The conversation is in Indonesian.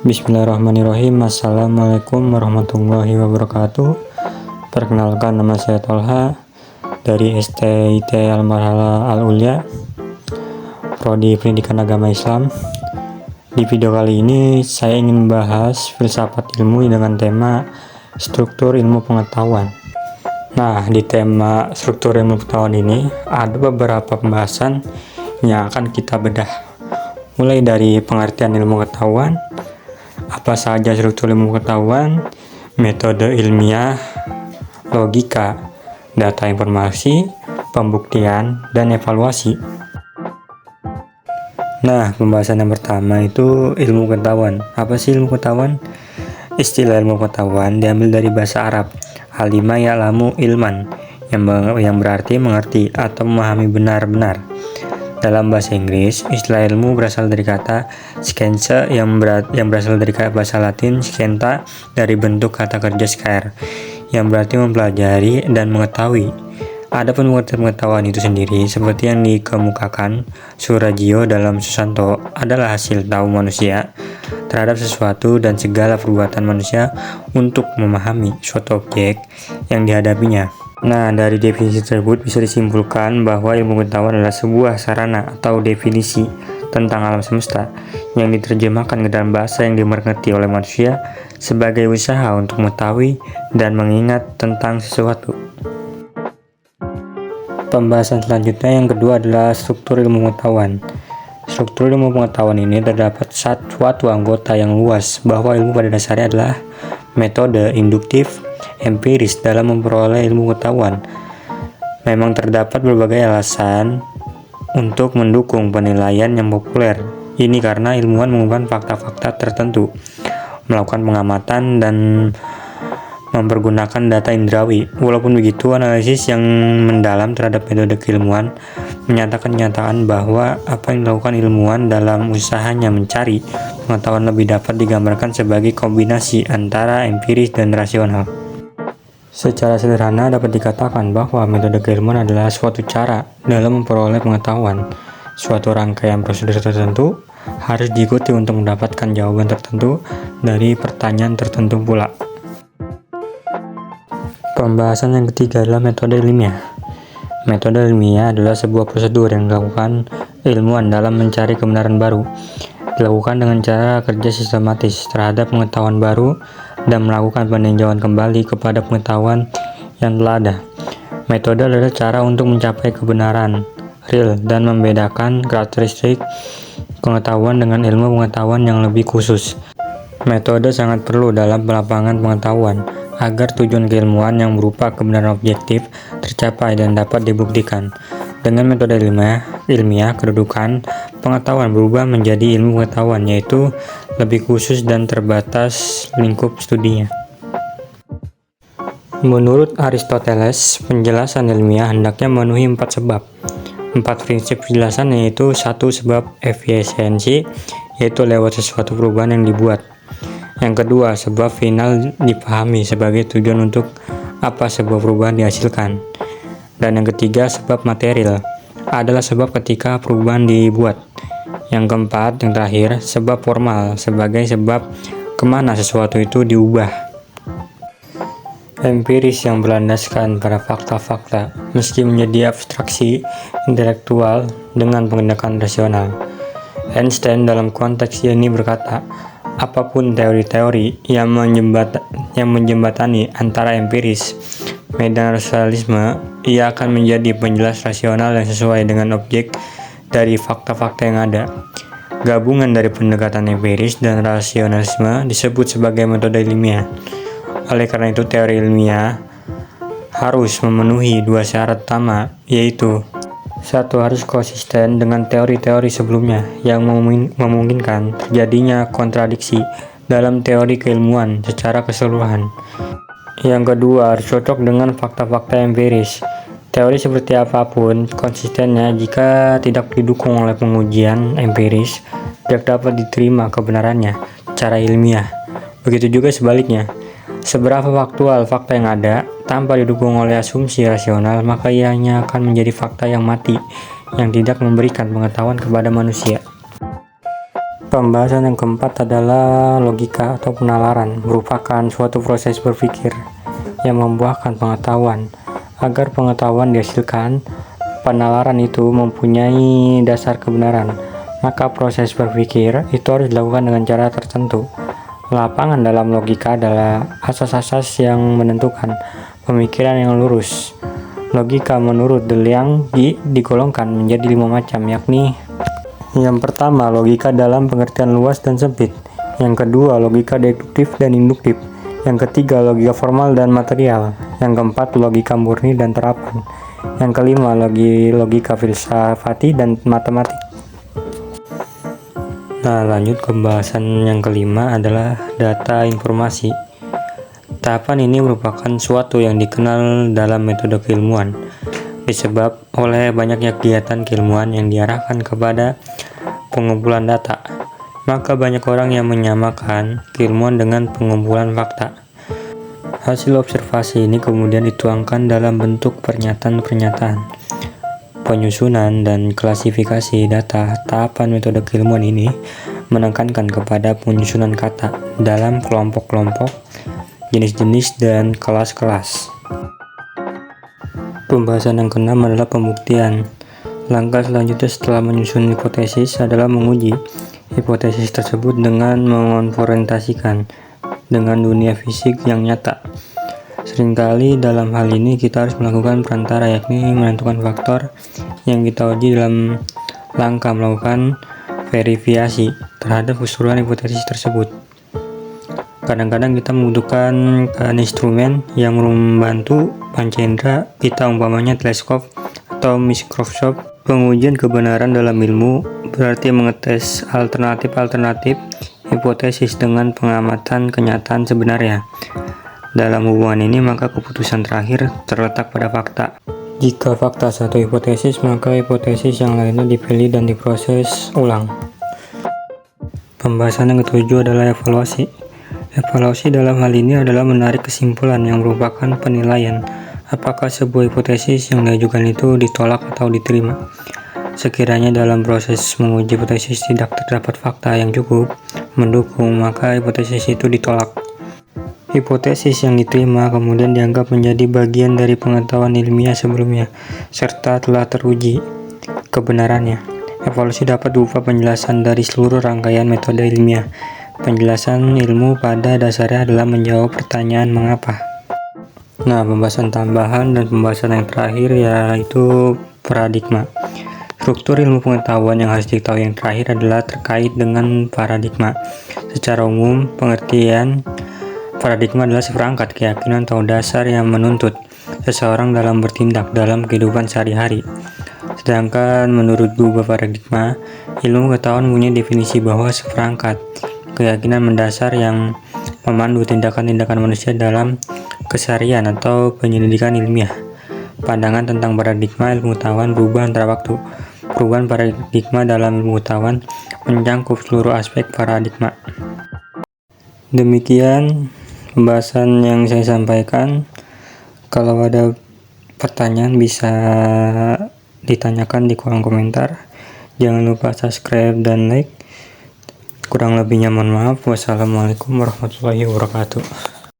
Bismillahirrahmanirrahim. Assalamualaikum warahmatullahi wabarakatuh. Perkenalkan, nama saya Tolha dari STIT Al-Marhala Al-Ulya, Prodi Pendidikan Agama Islam. Di video kali ini saya ingin membahas filsafat ilmu dengan tema struktur ilmu pengetahuan. Nah, di tema struktur ilmu pengetahuan ini ada beberapa pembahasan yang akan kita bedah, mulai dari pengertian ilmu pengetahuan, apa saja struktur ilmu pengetahuan, metode ilmiah, logika, data informasi, pembuktian, dan evaluasi. Nah, pembahasan yang pertama itu ilmu pengetahuan. Apa sih ilmu pengetahuan? Istilah ilmu pengetahuan diambil dari bahasa Arab, alima ya'lamu ilman, yang berarti mengerti atau memahami benar-benar. Dalam bahasa Inggris, istilah ilmu berasal dari kata science yang berasal dari bahasa Latin scienta, dari bentuk kata kerja scare yang berarti mempelajari dan mengetahui. Adapun pengertian pengetahuan itu sendiri, seperti yang dikemukakan Surajio dalam Susanto, adalah hasil tahu manusia terhadap sesuatu dan segala perbuatan manusia untuk memahami suatu objek yang dihadapinya. Nah, dari definisi tersebut bisa disimpulkan bahwa ilmu pengetahuan adalah sebuah sarana atau definisi tentang alam semesta yang diterjemahkan ke dalam bahasa yang dimengerti oleh manusia sebagai usaha untuk mengetahui dan mengingat tentang sesuatu. Pembahasan selanjutnya yang kedua adalah struktur ilmu pengetahuan. Struktur ilmu pengetahuan ini terdapat suatu anggota yang luas bahwa ilmu pada dasarnya adalah metode induktif empiris dalam memperoleh ilmu pengetahuan. Memang terdapat berbagai alasan untuk mendukung penilaian yang populer. Ini karena ilmuwan menggunakan fakta-fakta tertentu, melakukan pengamatan, dan mempergunakan data indrawi. Walaupun begitu, analisis yang mendalam terhadap metode keilmuan menyatakan kenyataan bahwa apa yang dilakukan ilmuwan dalam usahanya mencari pengetahuan lebih dapat digambarkan sebagai kombinasi antara empiris dan rasional. Secara sederhana dapat dikatakan bahwa metode keilmuan adalah suatu cara dalam memperoleh pengetahuan. Suatu rangkaian prosedur tertentu harus diikuti untuk mendapatkan jawaban tertentu dari pertanyaan tertentu pula. Pembahasan yang ketiga adalah metode ilmiah. Metode ilmiah adalah sebuah prosedur yang dilakukan ilmuwan dalam mencari kebenaran baru. Dilakukan dengan cara kerja sistematis terhadap pengetahuan baru dan melakukan peninjauan kembali kepada pengetahuan yang telah ada. Metode adalah cara untuk mencapai kebenaran real dan membedakan karakteristik pengetahuan dengan ilmu pengetahuan yang lebih khusus. Metode sangat perlu dalam lapangan pengetahuan agar tujuan keilmuan yang berupa kebenaran objektif tercapai dan dapat dibuktikan. Dengan metode ilmiah, kedudukan pengetahuan berubah menjadi ilmu pengetahuan, yaitu lebih khusus dan terbatas lingkup studinya. Menurut Aristoteles, penjelasan ilmiah hendaknya memenuhi 4 sebab. 4 prinsip penjelasan, yaitu 1. Sebab efisiensi, yaitu lewat sesuatu perubahan yang dibuat. Yang kedua, sebab final dipahami sebagai tujuan untuk apa sebuah perubahan dihasilkan. Dan yang ketiga, sebab material, adalah sebab ketika perubahan dibuat. Yang keempat, yang terakhir, sebab formal, sebagai sebab kemana sesuatu itu diubah. Empiris yang berlandaskan pada fakta-fakta, meski menjadi abstraksi intelektual dengan pendekatan rasional. Einstein dalam konteks ini berkata, apapun teori-teori yang menjembatani antara empiris dan rasionalisme, ia akan menjadi penjelas rasional yang sesuai dengan objek dari fakta-fakta yang ada. Gabungan dari pendekatan empiris dan rasionalisme disebut sebagai metode ilmiah. Oleh karena itu, teori ilmiah harus memenuhi 2 syarat utama, yaitu 1. Harus konsisten dengan teori-teori sebelumnya yang memungkinkan terjadinya kontradiksi dalam teori keilmuan secara keseluruhan. Yang kedua, harus cocok dengan fakta-fakta empiris. Teori seperti apapun, konsistennya jika tidak didukung oleh pengujian empiris, tidak dapat diterima kebenarannya secara ilmiah. Begitu juga sebaliknya. Seberapa faktual fakta yang ada, tanpa didukung oleh asumsi rasional, maka ianya akan menjadi fakta yang mati, yang tidak memberikan pengetahuan kepada manusia. Pembahasan yang keempat adalah logika atau penalaran, merupakan suatu proses berpikir yang membuahkan pengetahuan. Agar pengetahuan dihasilkan, penalaran itu mempunyai dasar kebenaran, maka proses berpikir itu harus dilakukan dengan cara tertentu. Lapangan dalam logika adalah asas-asas yang menentukan pemikiran yang lurus. Logika menurut De Liang digolongkan menjadi 5 macam, yakni: yang pertama, logika dalam pengertian luas dan sempit. Yang kedua, logika deduktif dan induktif. Yang ketiga, logika formal dan material. Yang keempat, logika murni dan terapan. Yang kelima, logika filsafati dan matematik. Nah, lanjut ke pembahasan yang kelima adalah data informasi. Tahapan ini merupakan suatu yang dikenal dalam metode keilmuan, disebab oleh banyaknya kegiatan keilmuan yang diarahkan kepada pengumpulan data. Maka banyak orang yang menyamakan keilmuan dengan pengumpulan fakta. Hasil observasi ini kemudian dituangkan dalam bentuk pernyataan-pernyataan. Penyusunan dan klasifikasi data. Tahapan metode keilmuan ini menekankan kepada penyusunan kata dalam kelompok-kelompok, jenis-jenis, dan kelas-kelas. Pembahasan yang keenam adalah pembuktian. Langkah selanjutnya setelah menyusun hipotesis adalah menguji hipotesis tersebut dengan mengonfrontasikan dengan dunia fisik yang nyata. Seringkali dalam hal ini kita harus melakukan perantara, yakni menentukan faktor yang kita uji dalam langkah melakukan verifikasi terhadap keseluruhan hipotesis tersebut. Kadang-kadang kita membutuhkan instrumen yang membantu panca indera kita, umpamanya teleskop atau mikroskop. Pengujian kebenaran dalam ilmu berarti mengetes alternatif hipotesis dengan pengamatan kenyataan sebenarnya. Dalam hubungan ini, maka keputusan terakhir terletak pada fakta. Jika fakta satu hipotesis, maka hipotesis yang lainnya dipilih dan diproses ulang. Pembahasan yang ketujuh adalah evaluasi. Evaluasi dalam hal ini adalah menarik kesimpulan yang merupakan penilaian apakah sebuah hipotesis yang diajukan itu ditolak atau diterima. Sekiranya dalam proses menguji hipotesis tidak terdapat fakta yang cukup mendukung, maka hipotesis itu ditolak. Hipotesis yang diterima kemudian dianggap menjadi bagian dari pengetahuan ilmiah sebelumnya, serta telah teruji kebenarannya. Evaluasi dapat berupa penjelasan dari seluruh rangkaian metode ilmiah. Penjelasan ilmu pada dasarnya adalah menjawab pertanyaan mengapa. Nah, pembahasan tambahan dan pembahasan yang terakhir yaitu paradigma. Struktur ilmu pengetahuan yang harus diketahui yang terakhir adalah terkait dengan paradigma. Secara umum, pengertian paradigma adalah seperangkat keyakinan atau dasar yang menuntut seseorang dalam bertindak dalam kehidupan sehari-hari. Sedangkan menurut Google paradigma, ilmu pengetahuan mempunyai definisi bahwa seperangkat keyakinan mendasar yang memandu tindakan-tindakan manusia dalam keseharian atau penyelidikan ilmiah. Pandangan tentang paradigma ilmu pengetahuan berubah antara waktu. Perubahan paradigma dalam ilmu pengetahuan mencakup seluruh aspek paradigma. Demikian pembahasan yang saya sampaikan. Kalau ada pertanyaan bisa ditanyakan di kolom komentar. Jangan lupa subscribe dan like. Kurang lebihnya mohon maaf. Wassalamualaikum warahmatullahi wabarakatuh.